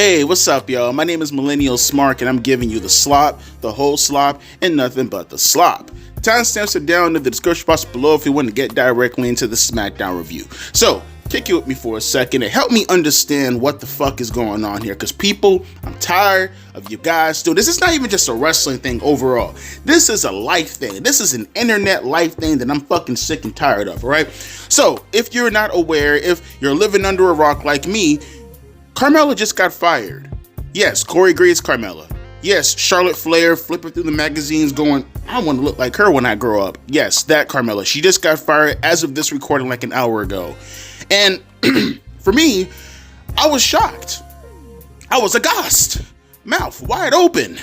Hey, what's up, y'all? My name is Millennial Smark, and I'm giving you the slop, the whole slop, and nothing but the slop. Timestamps are down in the description box below if you want to get directly into the Smackdown review. So, kick it with me for a second and help me understand what the fuck is going on here. Because people, I'm tired of you guys doing this. It's not even just a wrestling thing overall. This is a life thing. This is an internet life thing that I'm fucking sick and tired of, alright? So, if you're not aware, if you're living under a rock like me, Carmella just got fired. Yes, Corey Graves Carmella. Yes, Charlotte Flair flipping through the magazines going, I want to look like her when I grow up. Yes, that Carmella. She just got fired as of this recording like an hour ago. And for me, I was shocked. I was aghast. Mouth wide open.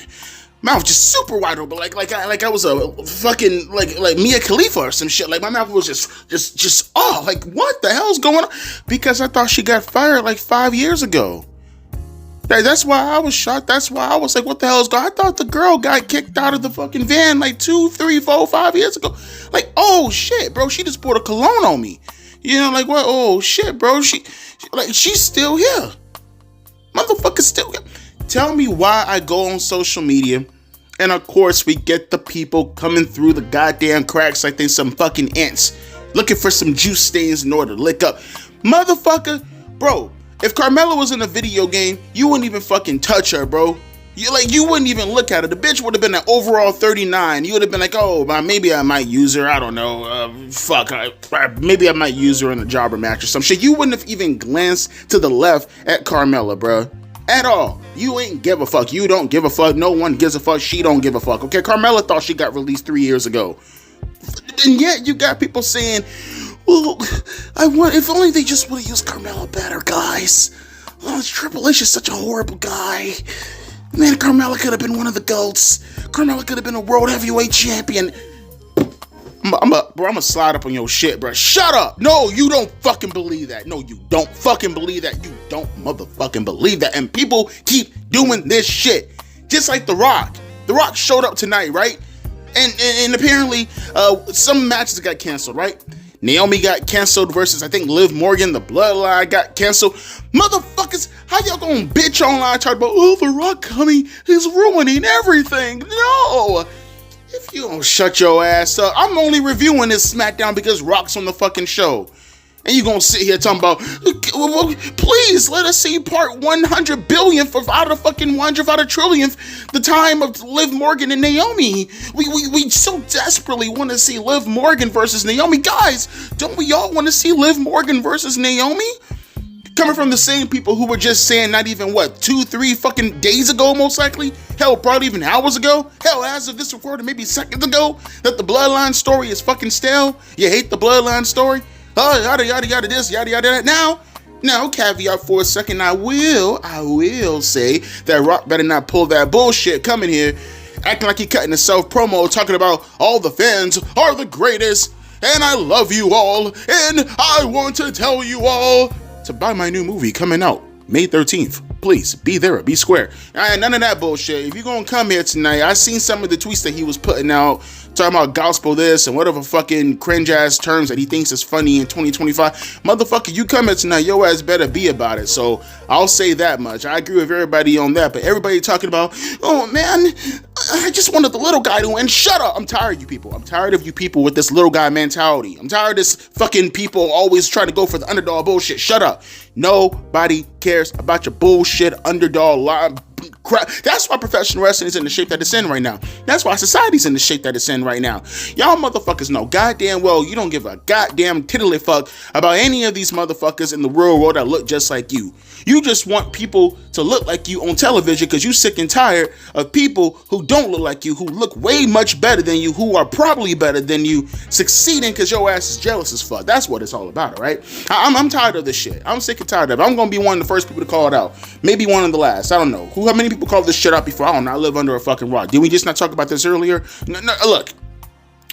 Mouth just super wide open, like I was a fucking like Mia Khalifa or some shit. Like my mouth was just like what the hell's going on? Because I thought she got fired like 5 years ago. That's why I was shocked. That's why I was like, what the hell is going on? I thought the girl got kicked out of the fucking van like 2, 3, 4, 5 years ago. Like, oh shit, bro, she just poured a cologne on me. You know, like what? Oh shit, bro, she's still here. Motherfucker's still here. Tell me why I go on social media and of course we get the people coming through the goddamn cracks like they some fucking ants looking for some juice stains in order to lick up. Motherfucker, bro, if Carmella was in a video game, you wouldn't even fucking touch her, bro. You wouldn't even look at her. The bitch would have been an overall 39. You would have been like, oh, maybe I might use her. I don't know. Maybe I might use her in a jobber match or some shit. You wouldn't have even glanced to the left at Carmella, bro. At all. You ain't give a fuck. You don't give a fuck. No one gives a fuck. She don't give a fuck. Okay, Carmella thought she got released 3 years ago. And yet you got people saying, well, if only they just would have used Carmella better, guys. Oh, Triple H is such a horrible guy. Man, Carmella could have been one of the GOATs. Carmella could have been a world heavyweight champion. I'm gonna slide up on your shit, bro. Shut up. No, you don't fucking believe that. No, you don't fucking believe that. You don't motherfucking believe that. And people keep doing this shit. Just like The Rock. The Rock showed up tonight, right? And apparently, some matches got canceled, right? Naomi got canceled versus, I think, Liv Morgan. The Bloodline got canceled. Motherfuckers, how y'all gonna bitch online talk about, oh, The Rock coming, he's ruining everything. No. If you don't shut your ass up, I'm only reviewing this Smackdown because Rock's on the fucking show. And you gonna sit here talking about, please let us see part 100 billion out of fucking 100 out of trillionth, the time of Liv Morgan and Naomi. We so desperately want to see Liv Morgan versus Naomi. Guys, don't we all want to see Liv Morgan versus Naomi? Coming from the same people who were just saying not even, 2, 3 fucking days ago, most likely? Hell, probably even hours ago? Hell, as of this recording, maybe seconds ago, that the Bloodline story is fucking stale? You hate the Bloodline story? Oh, yada, yada, yada, this, yada, yada, that. Now, caveat for a second, I will say that Rock better not pull that bullshit coming here, acting like he cutting a self-promo, talking about all the fans are the greatest, and I love you all, and I want to tell you all to buy my new movie coming out May 13th. Please, be there, be square. None of that bullshit. If you're gonna come here tonight, I seen some of the tweets that he was putting out, talking about gospel this and whatever fucking cringe ass terms that he thinks is funny in 2025. Motherfucker, you come here tonight, your ass better be about it. So I'll say that much. I agree with everybody on that, but everybody talking about, oh man, I just wanted the little guy to win. Shut up. I'm tired of you people. I'm tired of you people with this little guy mentality. I'm tired of this fucking people always trying to go for the underdog bullshit. Shut up. Nobody cares about your bullshit underdog line crap. That's why professional wrestling is in the shape that it's in right now. That's why society's in the shape that it's in right now. Y'all motherfuckers know goddamn well you don't give a goddamn tiddly fuck about any of these motherfuckers in the real world that look just like you. You just want people to look like you on television because you sick and tired of people who don't look like you, who look way much better than you, who are probably better than you, succeeding because your ass is jealous as fuck. That's what it's all about, right? I'm tired of this shit. I'm sick and tired of it. I'm gonna be one of the first people to call it out. Maybe one of the last. I don't know. How many people called this shit out before? I don't know. I live under a fucking rock. Did we just not talk about this earlier? No, look.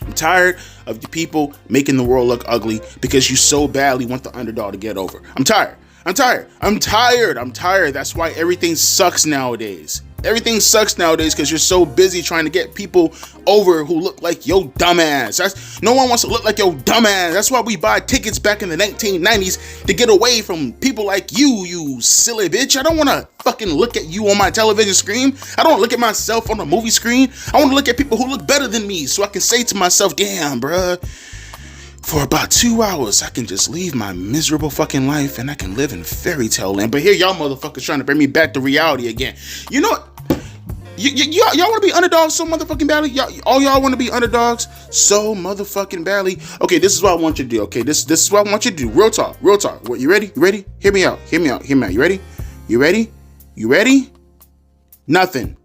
I'm tired of the people making the world look ugly because you so badly want the underdog to get over. I'm tired. That's why everything sucks nowadays. Everything sucks nowadays because you're so busy trying to get people over who look like yo dumbass. No one wants to look like yo dumbass. That's why we buy tickets back in the 1990s to get away from people like you silly bitch. I don't want to fucking look at you on my television screen. I don't look at myself on the movie screen. I want to look at people who look better than me so I can say to myself, damn, bruh, for about 2 hours, I can just leave my miserable fucking life and I can live in fairy tale land. But here y'all motherfuckers trying to bring me back to reality again. You know what? Y'all want to be underdogs so motherfucking badly? Y'all want to be underdogs so motherfucking badly? Okay, this is what I want you to do. Okay, this is what I want you to do. Real talk. What, you ready? You ready? Hear me out. You ready? You ready? Nothing.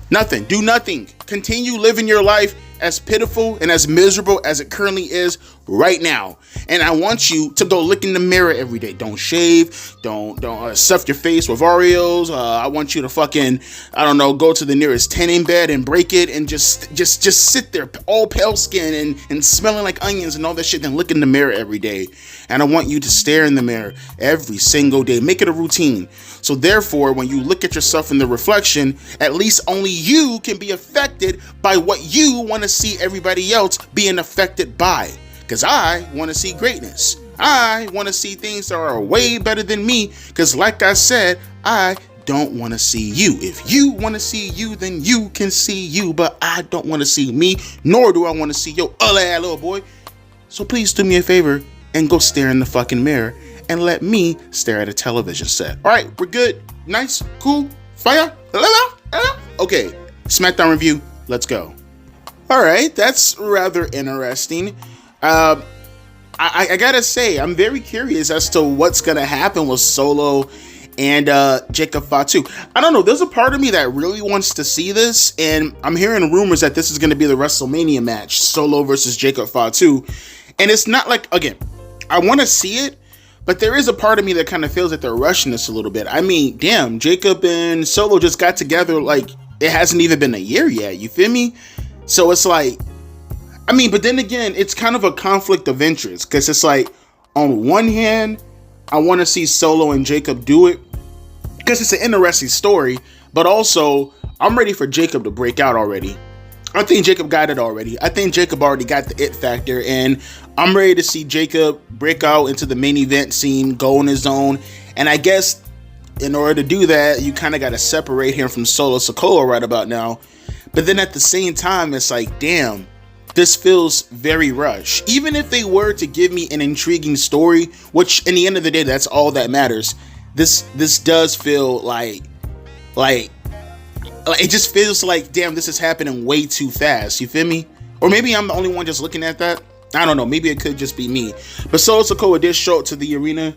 Do nothing. Continue living your life as pitiful and as miserable as it currently is right now. And I want you to go look in the mirror every day. Don't shave. Don't stuff your face with Oreos. I want you to fucking, I don't know, go to the nearest tanning bed and break it and just sit there all pale skin and smelling like onions and all that shit. Then look in the mirror every day. And I want you to stare in the mirror every single day. Make it a routine. So therefore, when you look at yourself in the reflection, at least only you can be affected by what you want to see everybody else being affected by. Because I want to see greatness. I want to see things that are way better than me. Because like I said, I don't want to see you. If you want to see you, then you can see you. But I don't want to see me, nor do I want to see your ugly ass little boy. So please do me a favor and go stare in the fucking mirror and let me stare at a television set. All right, we're good. Nice, cool, fire. Okay, Smackdown review. Let's go. All right, that's rather interesting. I gotta say, I'm very curious as to what's gonna happen with Solo and Jacob Fatu. I don't know. There's a part of me that really wants to see this, and I'm hearing rumors that this is gonna be the WrestleMania match, Solo versus Jacob Fatu. And it's not like, again, I want to see it, but there is a part of me that kind of feels that they're rushing this a little bit. I mean, damn, Jacob and Solo just got together like it hasn't even been a year yet. You feel me? So it's like, I mean, but then again, it's kind of a conflict of interest because it's like, on one hand, I want to see Solo and Jacob do it because it's an interesting story, but also I'm ready for Jacob to break out already. I think Jacob got it already. I think Jacob already got the it factor, and I'm ready to see Jacob break out into the main event scene, go on his own. And I guess in order to do that, you kind of got to separate him from Solo Sikoa right about now. But then at the same time, it's like, damn, this feels very rushed. Even if they were to give me an intriguing story, which in the end of the day, that's all that matters. This does feel like it just feels like, damn, this is happening way too fast. You feel me? Or maybe I'm the only one just looking at that. I don't know. Maybe it could just be me. But Solo Sikoa did show up to the arena.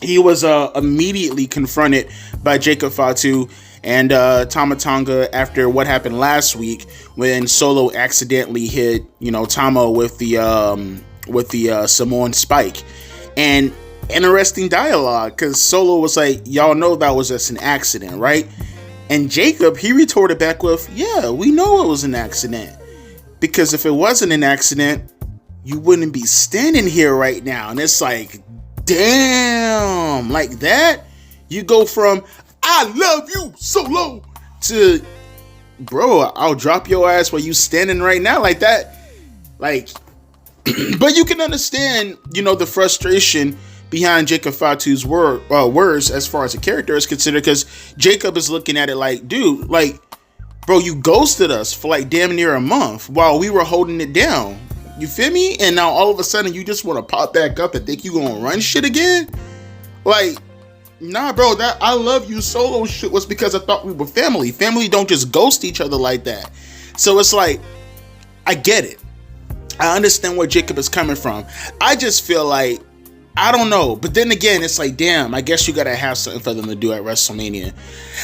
He was immediately confronted by Jacob Fatu and Tama Tonga after what happened last week when Solo accidentally hit, Tama with the Samoan spike. And interesting dialogue, because Solo was like, y'all know that was just an accident, right? And Jacob, he retorted back with, yeah, we know it was an accident. Because if it wasn't an accident, you wouldn't be standing here right now. And it's like, damn, like that? You go from, I love you, Solo, to, bro, I'll drop your ass while you standing right now, like that. Like, but you can understand, the frustration behind Jacob Fatu's words as far as a character is considered, because Jacob is looking at it like, dude, like, bro, you ghosted us for like damn near a month while we were holding it down. You feel me? And now all of a sudden you just want to pop back up and think you gonna run shit again? Like, nah, bro, that I love you Solo shit was because I thought we were family. Family don't just ghost each other like that. So it's like, I get it. I understand where Jacob is coming from. I just feel like, I don't know. But then again, it's like, damn, I guess you gotta have something for them to do at WrestleMania.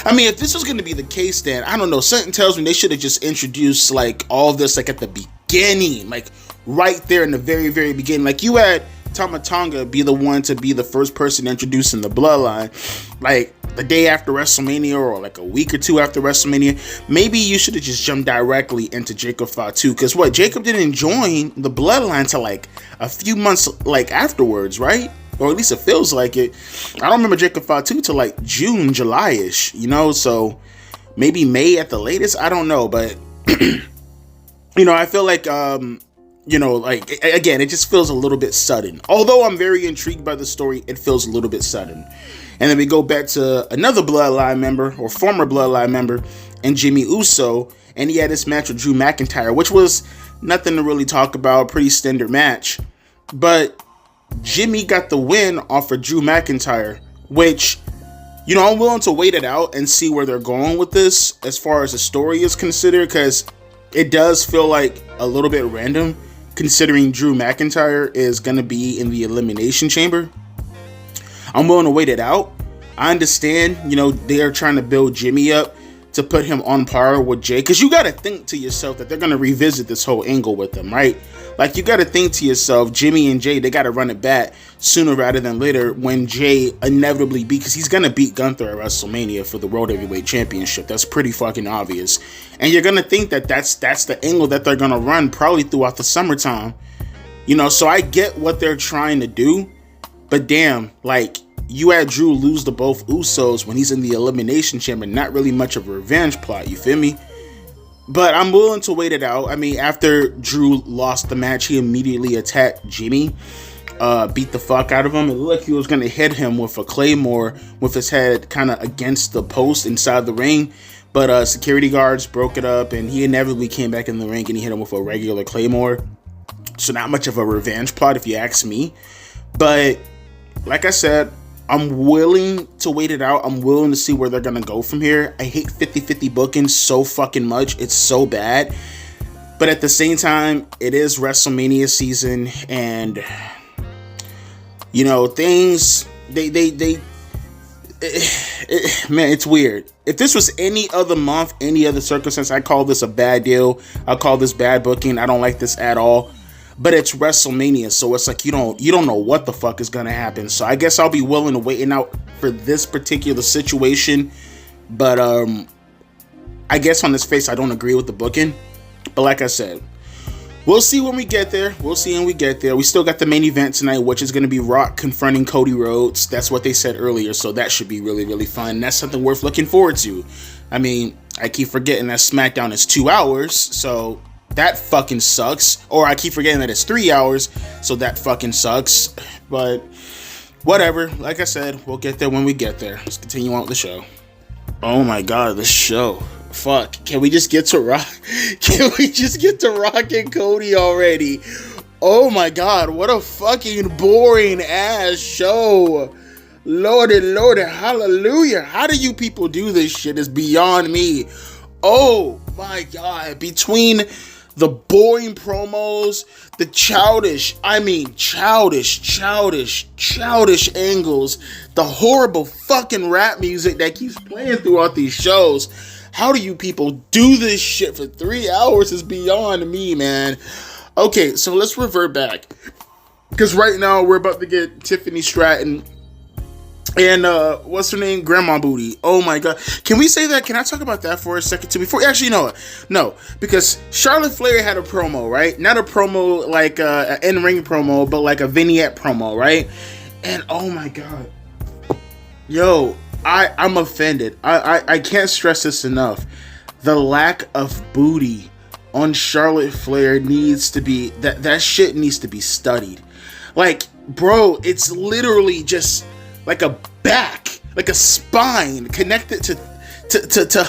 I mean, if this was gonna be the case, then I don't know. Something tells me they should have just introduced like all of this like at the beginning, like right there in the very, very beginning. Like you had Tama Tonga be the one to be the first person introducing the bloodline, like the day after WrestleMania or like a week or two after WrestleMania. Maybe you should have just jumped directly into Jacob Fatu, because what, Jacob didn't join the bloodline till like a few months like afterwards, right? Or at least it feels like it. I don't remember Jacob Fatu till like June, July-ish, so maybe May at the latest. I don't know, but I feel like like again, it just feels a little bit sudden. Although I'm very intrigued by the story, it feels a little bit sudden. And then we go back to another Bloodline member or former Bloodline member, and Jimmy Uso, and he had this match with Drew McIntyre, which was nothing to really talk about, pretty standard match. But Jimmy got the win off of Drew McIntyre, which, I'm willing to wait it out and see where they're going with this as far as the story is considered, because it does feel like a little bit random, considering Drew McIntyre is going to be in the Elimination Chamber. I'm willing to wait it out. I understand, they are trying to build Jimmy up to put him on par with Jay, because you got to think to yourself that they're going to revisit this whole angle with them, right? Like, you got to think to yourself, Jimmy and Jay, they got to run it back sooner rather than later when Jay inevitably because he's going to beat Gunther at WrestleMania for the World Heavyweight Championship. That's pretty fucking obvious. And you're going to think that that's the angle that they're going to run probably throughout the summertime. So I get what they're trying to do, but damn, like, you had Drew lose to both Usos when he's in the Elimination Chamber. Not really much of a revenge plot, you feel me? But I'm willing to wait it out. I mean, after Drew lost the match, he immediately attacked Jimmy, beat the fuck out of him. It looked like he was going to hit him with a Claymore with his head kind of against the post inside the ring. But security guards broke it up, and he inevitably came back in the ring, and he hit him with a regular Claymore. So not much of a revenge plot, if you ask me. But like I said, I'm willing to wait it out. I'm willing to see where they're going to go from here. I hate 50-50 booking so fucking much. It's so bad. But at the same time, it is WrestleMania season. And, things, man, it's weird. If this was any other month, any other circumstance, I call this a bad deal. I call this bad booking. I don't like this at all. But it's WrestleMania, so it's like you don't know what the fuck is gonna happen. So I guess I'll be willing to wait out for this particular situation. But I guess on this face, I don't agree with the booking. But like I said, we'll see when we get there. We'll see when we get there. We still got the main event tonight, which is gonna be Rock confronting Cody Rhodes. That's what they said earlier, so that should be really, really fun. That's something worth looking forward to. I mean, I keep forgetting that Smackdown is 2 hours, so that fucking sucks. Or I keep forgetting that it's 3 hours, so that fucking sucks. But whatever. Like I said, we'll get there when we get there. Let's continue on with the show. Oh my god, the show. Fuck. Can we just get to Rock? Can we just get to Rock and Cody already? Oh my god, what a fucking boring ass show. Lordy, hallelujah. How do you people do this shit? It's beyond me. Oh my god. Between the boring promos, the childish angles, the horrible fucking rap music that keeps playing throughout these shows. How do you people do this shit for 3 hours is beyond me, man. Okay, so let's revert back. Because right now we're about to get Tiffany Stratton and what's her name? Grandma Booty. Oh my god. Can we say that? Can I talk about that for a second too? Before actually, no, because Charlotte Flair had a promo, right? Not a promo like an in-ring promo, but like a vignette promo, right? And oh my god, yo, I'm offended. I can't stress this enough. The lack of booty on Charlotte Flair needs to be that shit needs to be studied. Like, bro, it's literally just like a back, like a spine connected to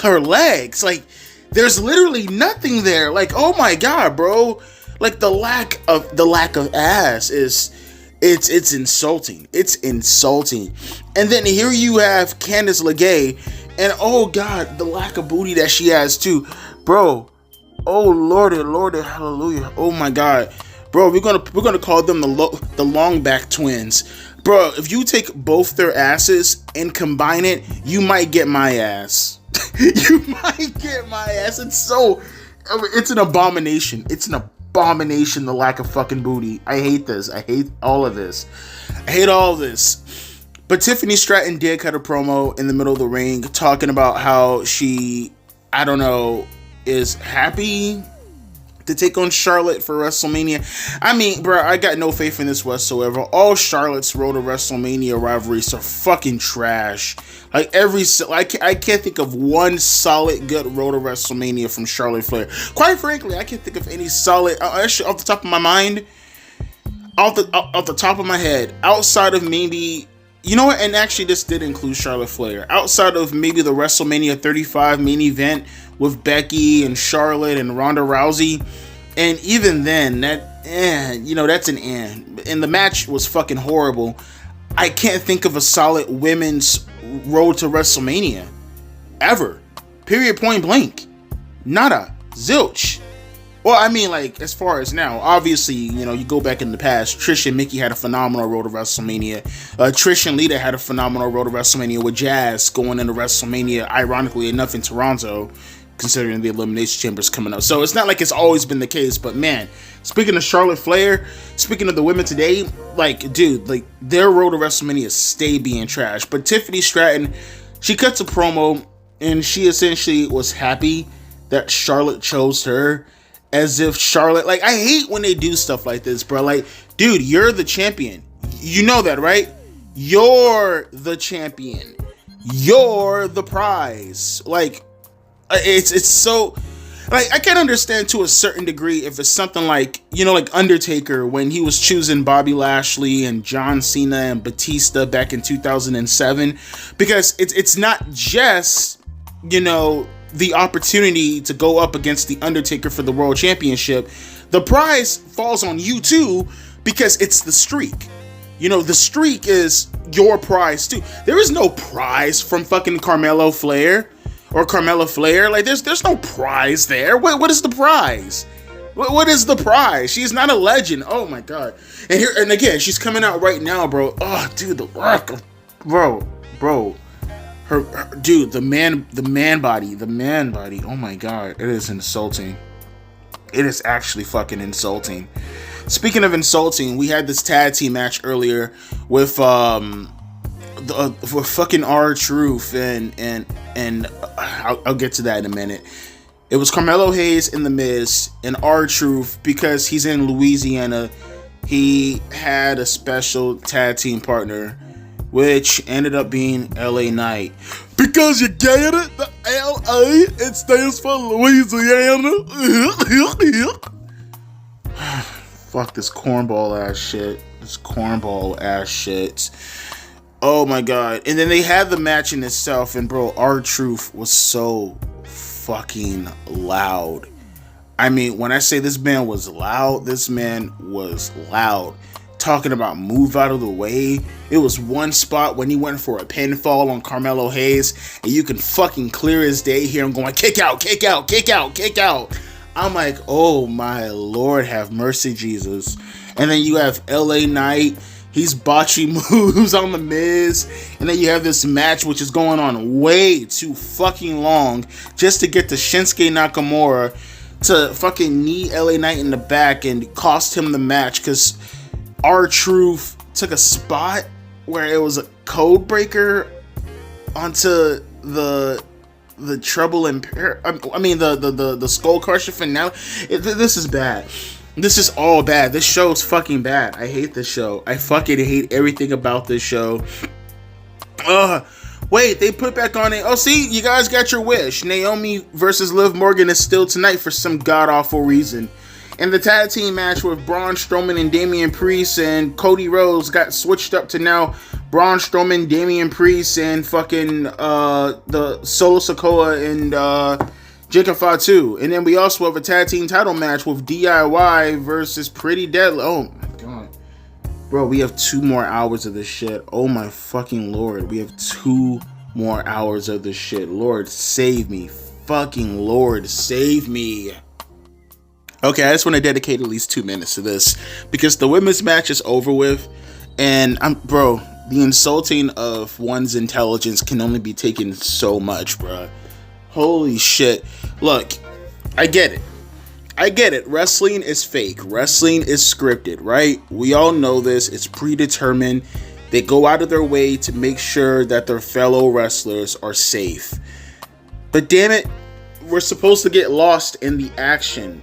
her legs. Like, there's literally nothing there. Like, oh my god, bro. Like, the lack of ass is it's insulting. It's insulting. And then here you have Candice LeRae, and oh god, the lack of booty that she has too, bro. Oh lordy, hallelujah. Oh my god, bro. We're gonna call them the long back twins. Bro, if you take both their asses and combine it, you might get my ass. You might get my ass. It's an abomination. It's an abomination, the lack of fucking booty. I hate this. I hate all of this. I hate all of this. But Tiffany Stratton did cut a promo in the middle of the ring talking about how she, I don't know, is happy to take on Charlotte for WrestleMania. I mean, bro, I got no faith in this whatsoever. All Charlotte's road to WrestleMania rivalries are fucking trash. Like I can't think of one solid good road to WrestleMania from Charlotte Flair. Quite frankly, I can't think of any solid. Actually, off the top of my mind, off the top of my head, outside of maybe. You know what? And actually, this did include Charlotte Flair. Outside of maybe the WrestleMania 35 main event with Becky and Charlotte and Ronda Rousey, and even then, that's an and the match was fucking horrible. I can't think of a solid women's road to WrestleMania ever. Period. Point blank. Nada. Zilch. Well, I mean, like, as far as now, obviously, you go back in the past, Trish and Mickey had a phenomenal road to WrestleMania. Trish and Lita had a phenomenal road to WrestleMania with Jazz going into WrestleMania, ironically enough, in Toronto, considering the Elimination Chamber's coming up. So it's not like it's always been the case, but man, speaking of Charlotte Flair, speaking of the women today, like, dude, like, their road to WrestleMania stay being trash. But Tiffany Stratton, she cuts a promo, and she essentially was happy that Charlotte chose her. As if Charlotte, like, I hate when they do stuff like this, bro. Like, dude, you're the champion. You know that, right? You're the champion. You're the prize. Like, it's so, like, I can understand to a certain degree if it's something like, like Undertaker when he was choosing Bobby Lashley and John Cena and Batista back in 2007, because it's not just, the opportunity to go up against the Undertaker for the World Championship. The prize falls on you too, because it's the streak. The streak is your prize too. There is no prize from fucking Carmella Flair. Like, there's no prize there. What is the prize? What is the prize? She's not a legend. Oh my god. And again, she's coming out right now, bro. Oh, dude, the work of, bro. Her dude, the man body. Oh my god, it is insulting. It is actually fucking insulting. Speaking of insulting, we had this tag team match earlier with with fucking R-Truth and I'll get to that in a minute. It was Carmelo Hayes and The Miz and R-Truth, because he's in Louisiana. He had a special tag team partner, which ended up being LA Knight. Because you get it? The LA, it stands for Louisiana. Fuck this cornball ass shit. Oh my god. And then they had the match in itself, and bro, R-Truth was so fucking loud. I mean, when I say this man was loud, talking about move out of the way. It was one spot when he went for a pinfall on Carmelo Hayes, and you can fucking clear as day hear him going, kick out, kick out, kick out, kick out. I'm like, oh my Lord, have mercy, Jesus. And then you have LA Knight, he's botching moves on The Miz, and then you have this match which is going on way too fucking long just to get to Shinsuke Nakamura to fucking knee LA Knight in the back and cost him the match, because R-Truth took a spot where it was a code breaker onto the trouble and the skull crusher finale. This is bad. This is all bad. This show's fucking bad. I hate this show. I fucking hate everything about this show. Wait, they put back on it. Oh, see, you guys got your wish. Naomi versus Liv Morgan is still tonight for some god-awful reason. And the tag team match with Braun Strowman and Damian Priest and Cody Rhodes got switched up to now Braun Strowman, Damian Priest, and fucking the Solo Sikoa and Jacob Fatu. And then we also have a tag team title match with DIY versus Pretty Deadly. Oh my god. Bro, we have 2 more hours of this shit. Oh my fucking Lord. We have 2 more hours of this shit. Lord, save me. Fucking Lord, save me. Okay, I just want to dedicate at least 2 minutes to this, because the women's match is over with, and the insulting of one's intelligence can only be taken so much, bro. Holy shit. Look, I get it. Wrestling is fake. Wrestling is scripted, right? We all know this. It's predetermined. They go out of their way to make sure that their fellow wrestlers are safe. But damn it, we're supposed to get lost in the action.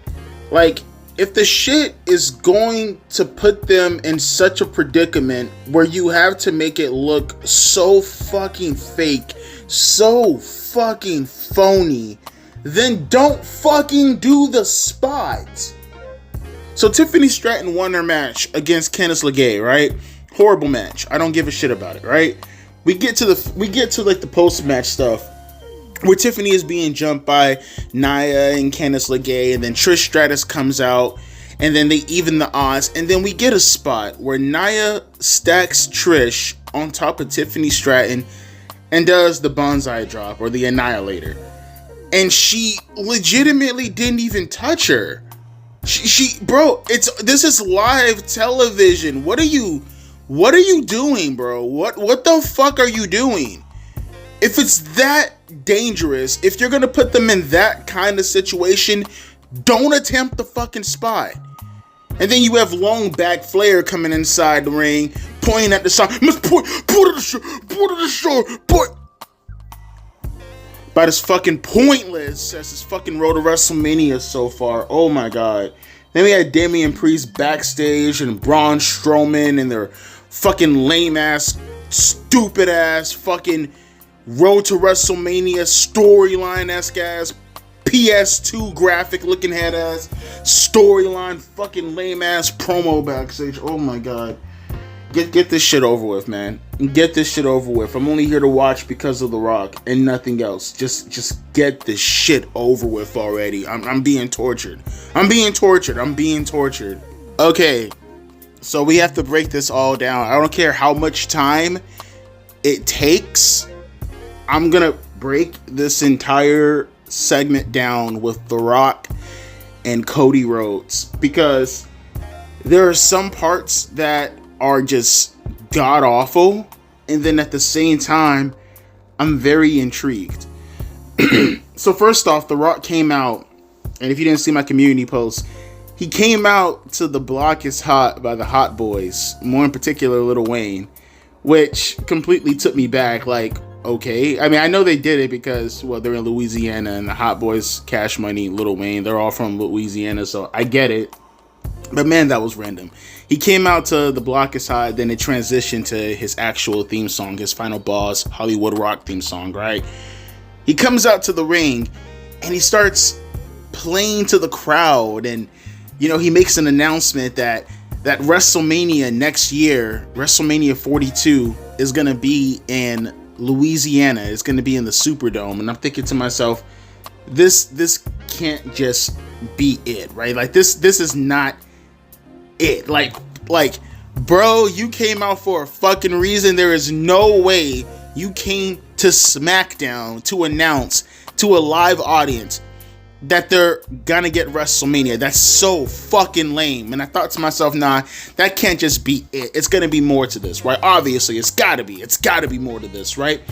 Like, if the shit is going to put them in such a predicament where you have to make it look so fucking fake, so fucking phony, then don't fucking do the spot. So Tiffany Stratton won her match against Candice LeRae, right? Horrible match. I don't give a shit about it, right? We get to like the post-match stuff where Tiffany is being jumped by Nia and Candice LeRae, and then Trish Stratus comes out, and then they even the odds, and then we get a spot where Nia stacks Trish on top of Tiffany Stratton and does the bonsai drop or the annihilator, and she legitimately didn't even touch her. Bro, this is live television. What are you doing, bro? What the fuck are you doing? If it's that dangerous, if you're gonna put them in that kind of situation, don't attempt the fucking spot. And then you have long back Flair coming inside the ring, pointing at the sign. Put it to the show. About as fucking pointless as this fucking road to WrestleMania so far. Oh my god. Then we had Damian Priest backstage and Braun Strowman and their fucking lame ass, stupid ass fucking road to WrestleMania storyline-esque ass, PS2 graphic looking head ass, storyline fucking lame ass promo backstage. Oh my god. Get this shit over with, man. Get this shit over with. I'm only here to watch because of The Rock and nothing else. Just get this shit over with already. I'm being tortured. I'm being tortured. Okay, so we have to break this all down. I don't care how much time it takes. I'm gonna break this entire segment down with The Rock and Cody Rhodes, because there are some parts that are just god awful, and then at the same time I'm very intrigued. So first off, The Rock came out, and if you didn't see my community post, he came out to The Block Is Hot by the Hot Boys, more in particular Lil Wayne, which completely took me back. Like, okay, I mean, I know they did it because, well, they're in Louisiana, and the Hot Boys, Cash Money, Lil Wayne, they're all from Louisiana, so I get it. But man, that was random. He came out to The Block Is Hot, then it transitioned to his actual theme song, his Final Boss, Hollywood Rock theme song, right? He comes out to the ring, and he starts playing to the crowd, and, you know, he makes an announcement that WrestleMania next year, WrestleMania 42, is going to be in Louisiana. It's going to be in the Superdome. And I'm thinking to myself, this can't just be it, right? Like, this is not it. Like, bro, you came out for a fucking reason. There is no way you came to Smackdown to announce to a live audience that they're gonna get WrestleMania. That's so fucking lame. And I thought to myself, nah, that can't just be it. It's gonna be more to this, right? Obviously, it's gotta be more to this, right?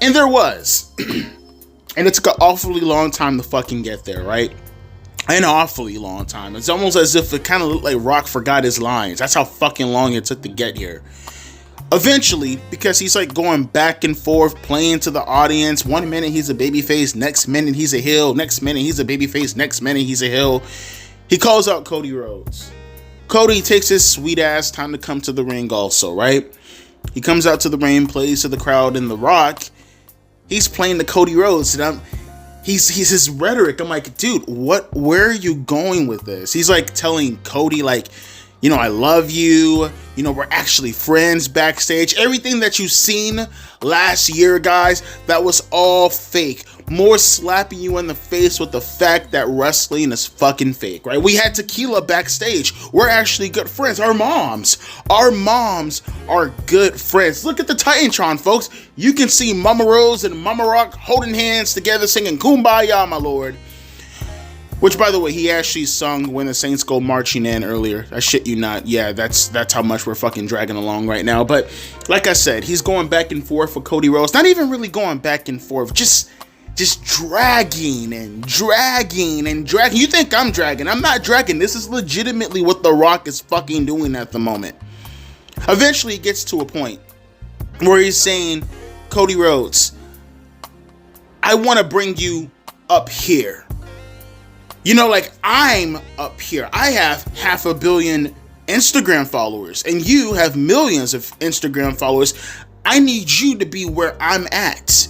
And there was. And it took an awfully long time to fucking get there, right? An awfully long time. It's almost as if it kind of looked like Rock forgot his lines. That's how fucking long it took to get here. Eventually, because he's like going back and forth, playing to the audience. 1 minute he's a babyface, next minute he's a heel, next minute he's a babyface, next minute he's a heel. He calls out Cody Rhodes. Cody takes his sweet ass time to come to the ring also, right? He comes out to the ring, plays to the crowd, and The Rock, he's playing to Cody Rhodes, and he's his rhetoric. I'm like, dude, where are you going with this? He's like telling Cody, like, you know, I love you. You know, we're actually friends backstage. Everything that you've seen last year, guys, that was all fake. More slapping you in the face with the fact that wrestling is fucking fake, right? We had tequila backstage. We're actually good friends. Our moms are good friends. Look at the Titantron, folks. You can see Mama Rose and Mama Rock holding hands together singing Kumbaya, my lord. Which, by the way, he actually sung When the Saints Go Marching In earlier. I shit you not. Yeah, that's how much we're fucking dragging along right now. But like I said, he's going back and forth for Cody Rhodes. Not even really going back and forth. Just dragging and dragging and dragging. You think I'm dragging. I'm not dragging. This is legitimately what The Rock is fucking doing at the moment. Eventually, it gets to a point where he's saying, Cody Rhodes, I want to bring you up here. You know, like, I'm up here. I have 500 million Instagram followers, and you have millions of Instagram followers. I need you to be where I'm at.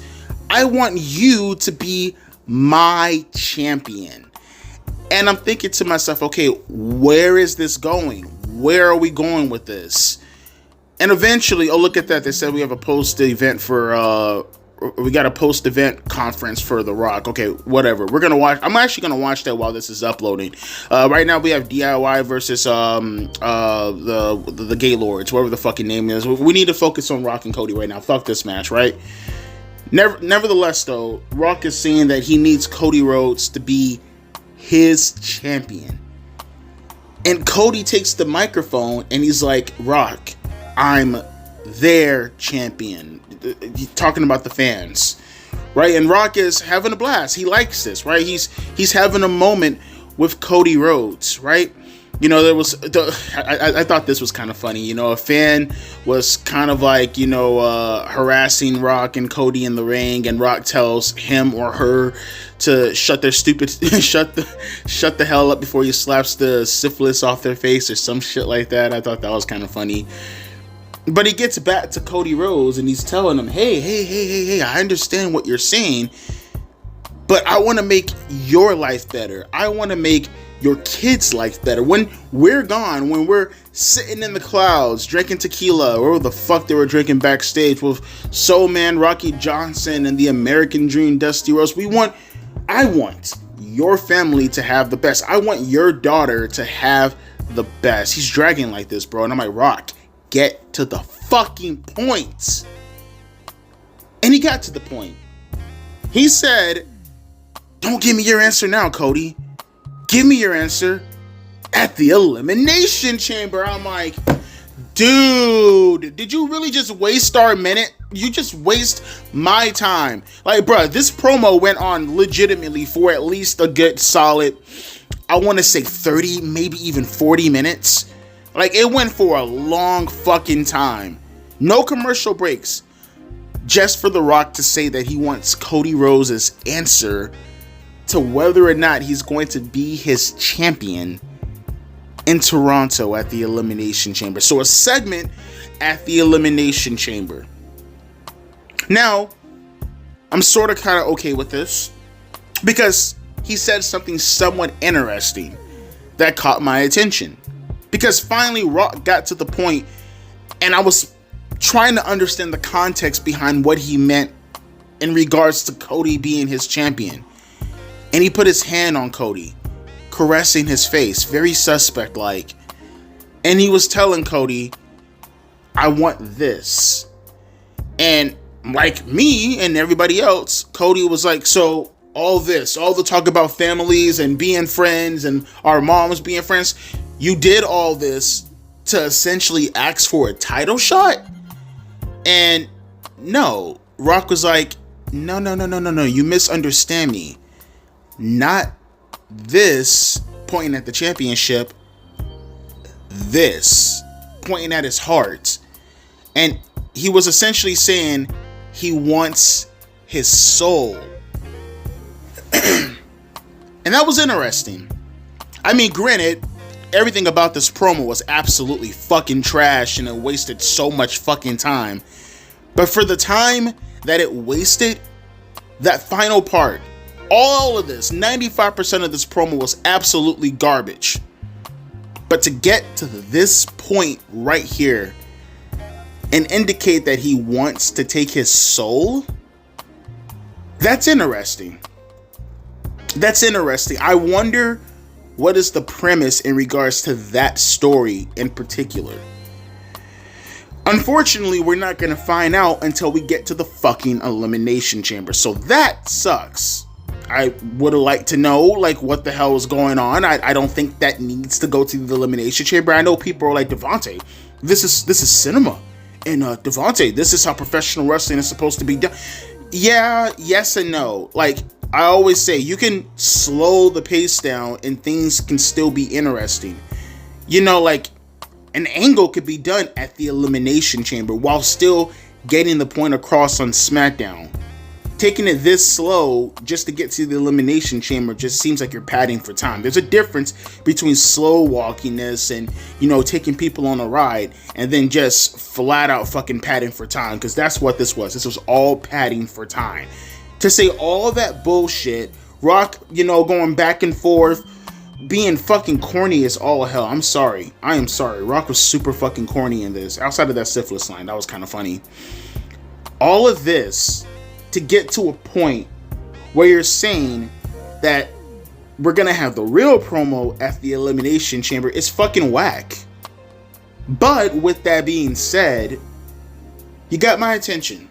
I want you to be my champion. And I'm thinking to myself, okay, where is this going? Where are we going with this? And eventually, oh, look at that. They said we have a post-event for, we got a post-event conference for The Rock. Okay, whatever. We're going to watch. I'm actually going to watch that while this is uploading. Right now, we have DIY versus the Gaylords, whatever the fucking name is. We need to focus on Rock and Cody right now. Fuck this match, right? Nevertheless, though, Rock is saying that he needs Cody Rhodes to be his champion. And Cody takes the microphone and he's like, Rock, I'm their champion. Talking about the fans, right? And Rock is having a blast. He likes this, right? He's having a moment with Cody Rhodes, right? You know, there was I thought this was kind of funny. You know, a fan was kind of like, you know, harassing Rock and Cody in the ring, and Rock tells him or her to shut their stupid shut the hell up before he slaps the syphilis off their face or some shit like that. I thought that was kind of funny. But he gets back to Cody Rhodes and he's telling him, hey, I understand what you're saying, but I want to make your life better. I want to make your kids' life better. When we're gone, when we're sitting in the clouds, drinking tequila, or the fuck they were drinking backstage with Soul Man, Rocky Johnson, and the American Dream, Dusty Rhodes, I want your family to have the best. I want your daughter to have the best. He's dragging like this, bro. And I'm like, Rock, get to the fucking point. And he got to the point. He said, don't give me your answer now, Cody. Give me your answer at the Elimination Chamber. I'm like, dude, did you really just waste our minute? You just waste my time. Like, bro, this promo went on legitimately for at least a good solid, I want to say 30, maybe even 40 minutes. Like, it went for a long fucking time. No commercial breaks. Just for The Rock to say that he wants Cody Rhodes' answer to whether or not he's going to be his champion in Toronto at the Elimination Chamber. So a segment at the Elimination Chamber. Now, I'm sort of kind of okay with this because he said something somewhat interesting that caught my attention. Because finally Rock got to the point and I was trying to understand the context behind what he meant in regards to Cody being his champion. And he put his hand on Cody, caressing his face, very suspect-like. And he was telling Cody, I want this. And like me and everybody else, Cody was like, so all this, all the talk about families and being friends and our moms being friends, you did all this to essentially ask for a title shot? And no, Rock was like, no, you misunderstand me. Not this, pointing at the championship, this, pointing at his heart. And he was essentially saying he wants his soul. And that was interesting. I mean, granted, everything about this promo was absolutely fucking trash and it wasted so much fucking time. But for the time that it wasted, that final part, all of this, 95% of this promo was absolutely garbage. But to get to this point right here and indicate that he wants to take his soul, that's interesting. That's interesting. I wonder what is the premise in regards to that story in particular. Unfortunately, we're not going to find out until we get to the fucking Elimination Chamber. So that sucks. I would have liked to know, like, what the hell is going on. I don't think that needs to go to the Elimination Chamber. I know people are like, Devontae, this is cinema. And Devontae, this is how professional wrestling is supposed to be done. Yeah, yes and no. Like, I always say, you can slow the pace down and things can still be interesting. You know, like, an angle could be done at the Elimination Chamber while still getting the point across on Smackdown. taking it this slow just to get to the Elimination Chamber just seems like you're padding for time. There's a difference between slow walking this and, taking people on a ride and then just flat out fucking padding for time, because that's what this was. This was all padding for time. To say all that bullshit, Rock, going back and forth, being fucking corny as all hell. I'm sorry. I am sorry. Rock was super fucking corny in this. Outside of that syphilis line, that was kind of funny. All of this to get to a point where you're saying that we're gonna have the real promo at the Elimination Chamber is fucking whack. But with that being said, you got my attention.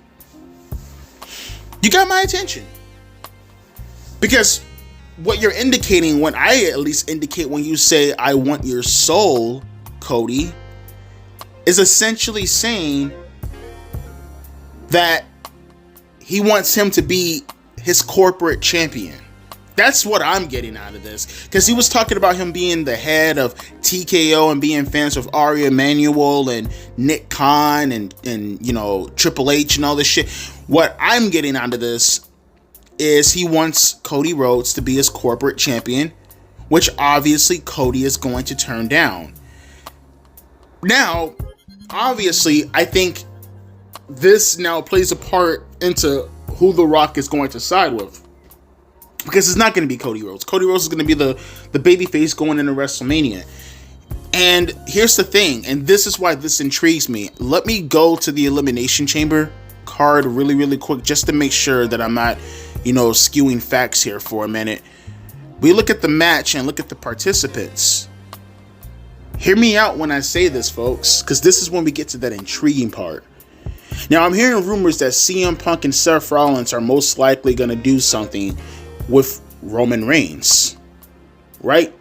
You got my attention. Because what you're indicating, when I at least indicate when you say I want your soul, Cody, is essentially saying that he wants him to be his corporate champion. That's what I'm getting out of this. Because he was talking about him being the head of TKO and being fans of Ari Emanuel and Nick Khan and Triple H and all this shit. What I'm getting out of this is he wants Cody Rhodes to be his corporate champion, which obviously Cody is going to turn down. Now, obviously, I think this now plays a part into who The Rock is going to side with. Because it's not going to be Cody Rhodes. Cody Rhodes is going to be the babyface going into WrestleMania. And here's the thing, and this is why this intrigues me. Let me go to the Elimination Chamber card really, really quick, just to make sure that I'm not, skewing facts here for a minute. We look at the match and look at the participants. Hear me out when I say this, folks, because this is when we get to that intriguing part. Now, I'm hearing rumors that CM Punk and Seth Rollins are most likely going to do something with Roman Reigns, right?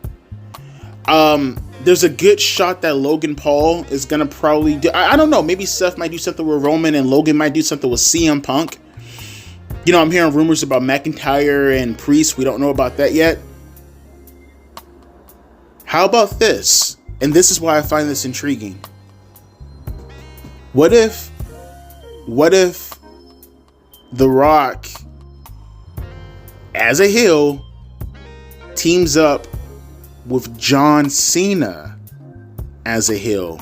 There's a good shot that Logan Paul is going to probably do. I don't know. Maybe Seth might do something with Roman and Logan might do something with CM Punk. I'm hearing rumors about McIntyre and Priest. We don't know about that yet. How about this? And this is why I find this intriguing. What if The Rock, as a heel, teams up with John Cena as a heel?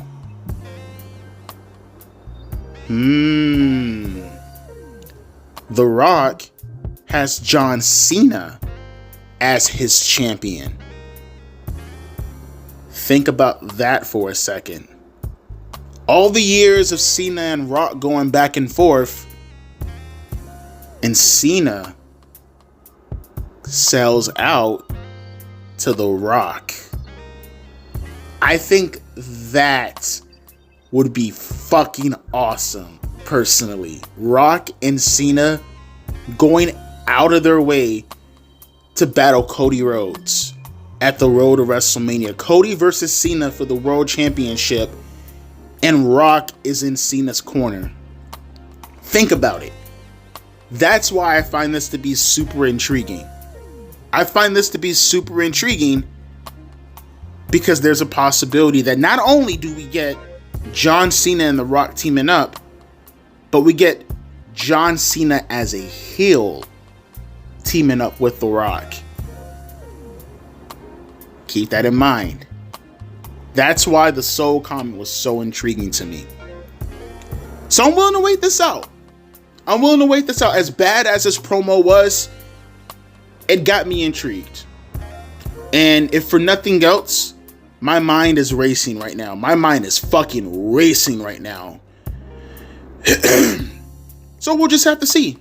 The Rock has John Cena as his champion. Think about that for a second. All the years of Cena and Rock going back and forth, and Cena sells out to The Rock. I think that would be fucking awesome, personally. Rock and Cena going out of their way to battle Cody Rhodes at the road to WrestleMania. Cody versus Cena for the World Championship, and Rock is in Cena's corner. Think about it. That's why I find this to be super intriguing. I find this to be super intriguing because there's a possibility that not only do we get John Cena and The Rock teaming up, but we get John Cena as a heel teaming up with The Rock. Keep that in mind. That's why the Soul comment was so intriguing to me. So I'm willing to wait this out. As bad as this promo was, it got me intrigued. And if for nothing else, my mind is racing right now. My mind is fucking racing right now. So we'll just have to see.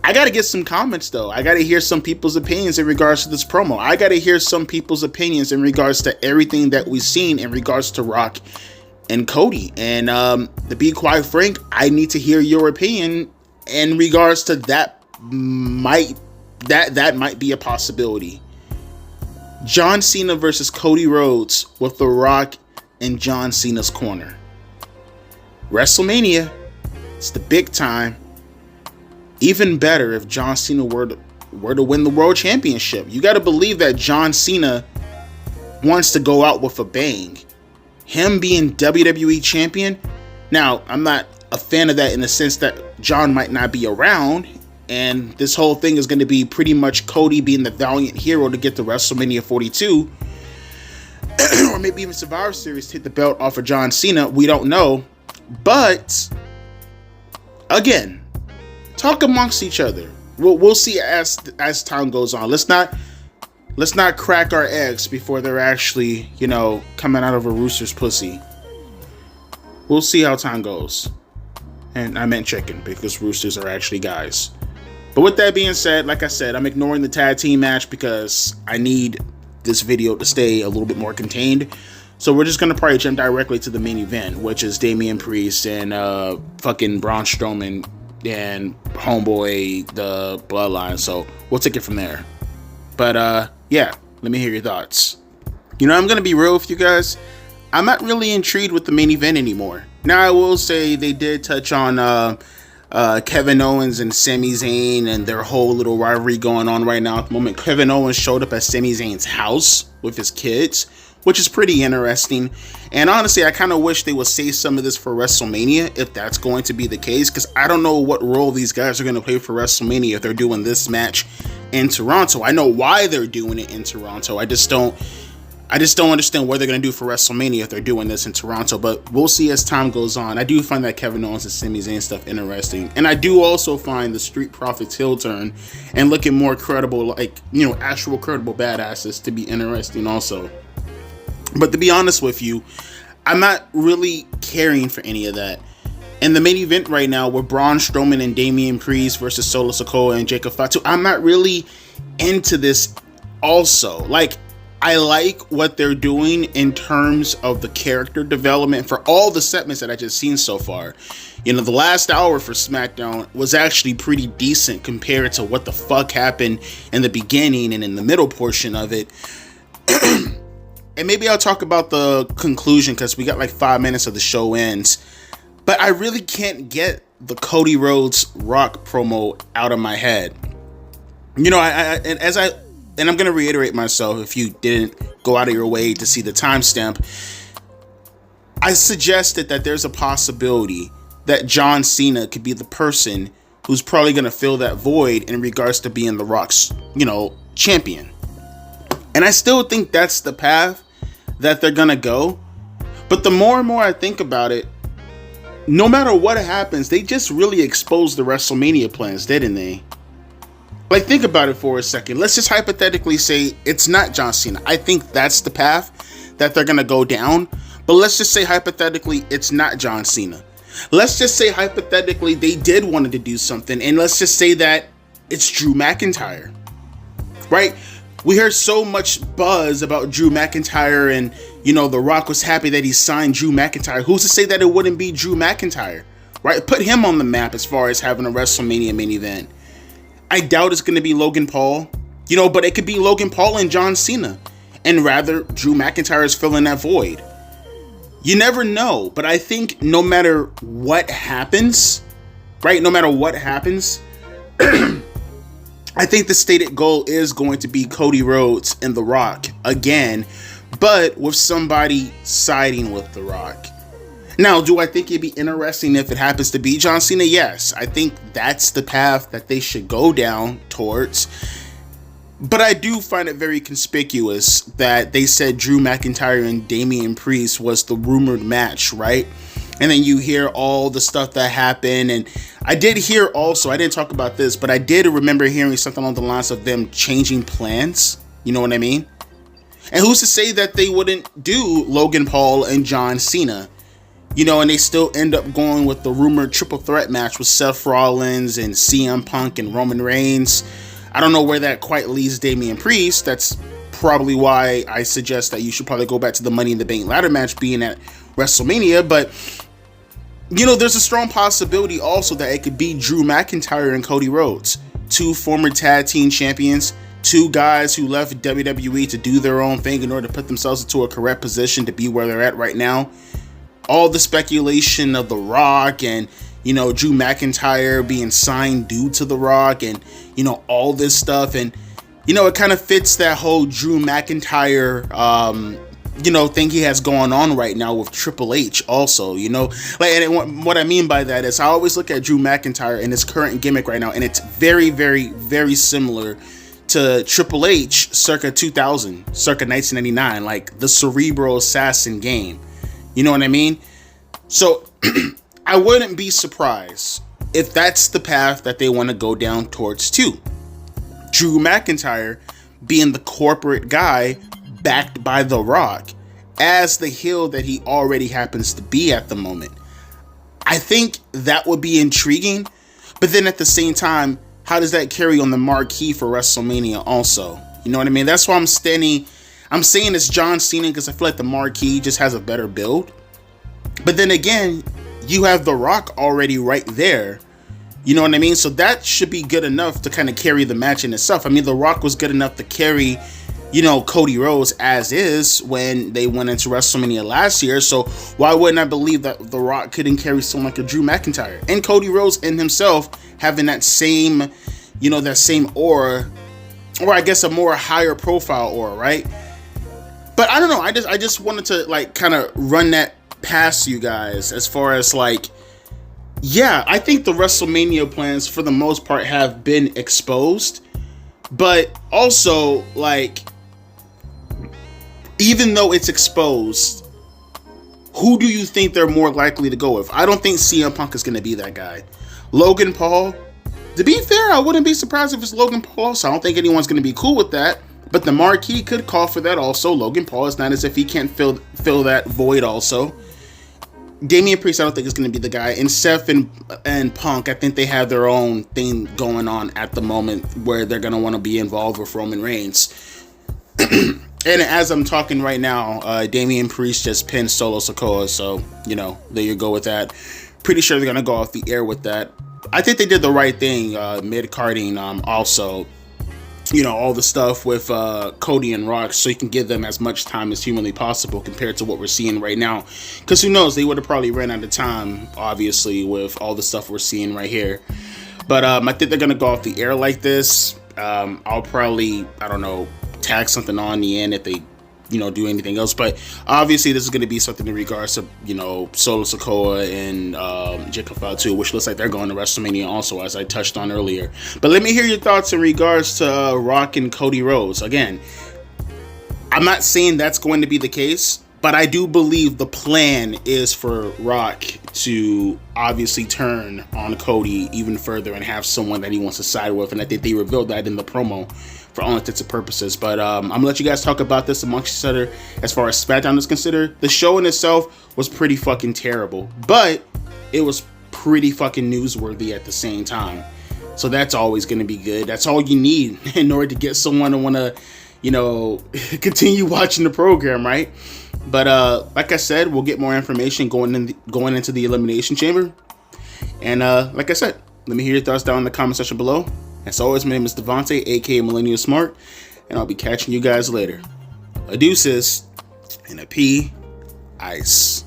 I gotta get some comments though. I gotta hear some people's opinions in regards to this promo. I gotta hear some people's opinions in regards to everything that we've seen in regards to Rock and Cody. And to be quite frank, I need to hear your opinion in regards to that. That might be a possibility. John Cena versus Cody Rhodes with The Rock in John Cena's corner. WrestleMania, it's the big time. Even better if John Cena were to win the World Championship. You got to believe that John Cena wants to go out with a bang. Him being WWE champion. Now, I'm not a fan of that in the sense that John might not be around, and this whole thing is going to be pretty much Cody being the valiant hero to get to WrestleMania 42, or maybe even Survivor Series to hit the belt off of John Cena. We don't know, but again, talk amongst each other. We'll see as time goes on. Let's not crack our eggs before they're actually, coming out of a rooster's pussy. We'll see how time goes. And I meant chicken, because roosters are actually guys. But with that being said, like I said, I'm ignoring the tag team match because I need this video to stay a little bit more contained. So we're just going to probably jump directly to the main event, which is Damian Priest and fucking Braun Strowman and Homeboy, the Bloodline. So we'll take it from there. But yeah, let me hear your thoughts. I'm going to be real with you guys. I'm not really intrigued with the main event anymore. Now, I will say they did touch on Kevin Owens and Sami Zayn and their whole little rivalry going on right now at the moment. Kevin Owens showed up at Sami Zayn's house with his kids, which is pretty interesting. And honestly, I kind of wish they would save some of this for WrestleMania, if that's going to be the case, because I don't know what role these guys are going to play for WrestleMania if they're doing this match in Toronto. I know why they're doing it in Toronto. I just don't understand what they're going to do for WrestleMania if they're doing this in Toronto, but we'll see as time goes on. I do find that Kevin Owens and Sami Zayn stuff interesting, and I do also find the Street Profits heel turn and looking more credible, actual credible badasses, to be interesting also. But to be honest with you, I'm not really caring for any of that. And the main event right now with Braun Strowman and Damian Priest versus Solo Sikoa and Jacob Fatu, I'm not really into this also. I like what they're doing in terms of the character development for all the segments that I just seen so far. The last hour for Smackdown was actually pretty decent compared to what the fuck happened in the beginning and in the middle portion of it. And maybe I'll talk about the conclusion because we got 5 minutes of the show ends. But I really can't get the Cody Rhodes Rock promo out of my head. And I'm going to reiterate myself if you didn't go out of your way to see the timestamp. I suggested that there's a possibility that John Cena could be the person who's probably going to fill that void in regards to being the Rock's, champion. And I still think that's the path that they're going to go. But the more and more I think about it, no matter what happens, they just really exposed the WrestleMania plans, didn't they? Think about it for a second. Let's just hypothetically say it's not John Cena. I think that's the path that they're going to go down. But let's just say hypothetically it's not John Cena. Let's just say hypothetically they did want to do something. And let's just say that it's Drew McIntyre. Right? We heard so much buzz about Drew McIntyre and, The Rock was happy that he signed Drew McIntyre. Who's to say that it wouldn't be Drew McIntyre? Right? Put him on the map as far as having a WrestleMania main event. I doubt it's going to be Logan Paul, but it could be Logan Paul and John Cena. And rather, Drew McIntyre is filling that void. You never know, but I think no matter what happens, right? No matter what happens, I think the stated goal is going to be Cody Rhodes and The Rock again, but with somebody siding with The Rock. Now, do I think it'd be interesting if it happens to be John Cena? Yes, I think that's the path that they should go down towards. But I do find it very conspicuous that they said Drew McIntyre and Damian Priest was the rumored match, right? And then you hear all the stuff that happened. And I did hear also, I didn't talk about this, but I did remember hearing something along the lines of them changing plans. You know what I mean? And who's to say that they wouldn't do Logan Paul and John Cena? And they still end up going with the rumored triple threat match with Seth Rollins and CM Punk and Roman Reigns. I don't know where that quite leaves Damian Priest. That's probably why I suggest that you should probably go back to the Money in the Bank ladder match being at WrestleMania. But, there's a strong possibility also that it could be Drew McIntyre and Cody Rhodes. Two former tag team champions. Two guys who left WWE to do their own thing in order to put themselves into a correct position to be where they're at right now. All the speculation of The Rock and, Drew McIntyre being signed due to The Rock and, all this stuff. And, it kind of fits that whole Drew McIntyre thing he has going on right now with Triple H also, like, and what I mean by that is I always look at Drew McIntyre and his current gimmick right now, and it's very, very, very similar to Triple H circa 2000, circa 1999, like the cerebral assassin game. You know what I mean? So I wouldn't be surprised if that's the path that they want to go down towards too. Drew McIntyre being the corporate guy backed by The Rock as the heel that he already happens to be at the moment. I think that would be intriguing, but then at the same time, how does that carry on the marquee for WrestleMania also? You know what I mean? That's why I'm saying it's John Cena, because I feel like the marquee just has a better build. But then again, you have The Rock already right there. You know what I mean? So that should be good enough to kind of carry the match in itself. I mean, The Rock was good enough to carry, Cody Rhodes as is when they went into WrestleMania last year. So why wouldn't I believe that The Rock couldn't carry someone like a Drew McIntyre and Cody Rhodes in himself having that same, that same aura, or I guess a more higher profile aura, right? But I don't know. I just wanted to like kind of run that past you guys as far as like, yeah, I think the WrestleMania plans for the most part have been exposed, but also like, even though it's exposed, who do you think they're more likely to go with? I don't think CM Punk is going to be that guy. Logan Paul, to be fair, I wouldn't be surprised if it's Logan Paul, so I don't think anyone's going to be cool with that. But the marquee could call for that also. Logan Paul, is not as if he can't fill that void also. Damian Priest, I don't think is going to be the guy. And Seth and Punk, I think they have their own thing going on at the moment where they're going to want to be involved with Roman Reigns. And as I'm talking right now, Damian Priest just pinned Solo Sikoa, so, there you go with that. Pretty sure they're going to go off the air with that. I think they did the right thing, mid-carding also, all the stuff with Cody and Rock, so you can give them as much time as humanly possible compared to what we're seeing right now. Because who knows, they would have probably ran out of time, obviously, with all the stuff we're seeing right here. But I think they're going to go off the air like this. I'll probably, tag something on the end if they, do anything else. But obviously, this is going to be something in regards to, Solo Sikoa and Jacob Fatu, which looks like they're going to WrestleMania also, as I touched on earlier. But let me hear your thoughts in regards to Rock and Cody Rhodes. Again, I'm not saying that's going to be the case, but I do believe the plan is for Rock to obviously turn on Cody even further and have someone that he wants to side with. And I think they revealed that in the promo for all intents and purposes. But I'm going to let you guys talk about this amongst each other as far as Smackdown is considered. The show in itself was pretty fucking terrible, but it was pretty fucking newsworthy at the same time. So that's always going to be good. That's all you need in order to get someone to want to, continue watching the program, right? But like I said, we'll get more information going into the Elimination Chamber. And like I said, let me hear your thoughts down in the comment section below. As always, my name is Devontae, aka Millennial Smart, and I'll be catching you guys later. A deuces and a pea ice.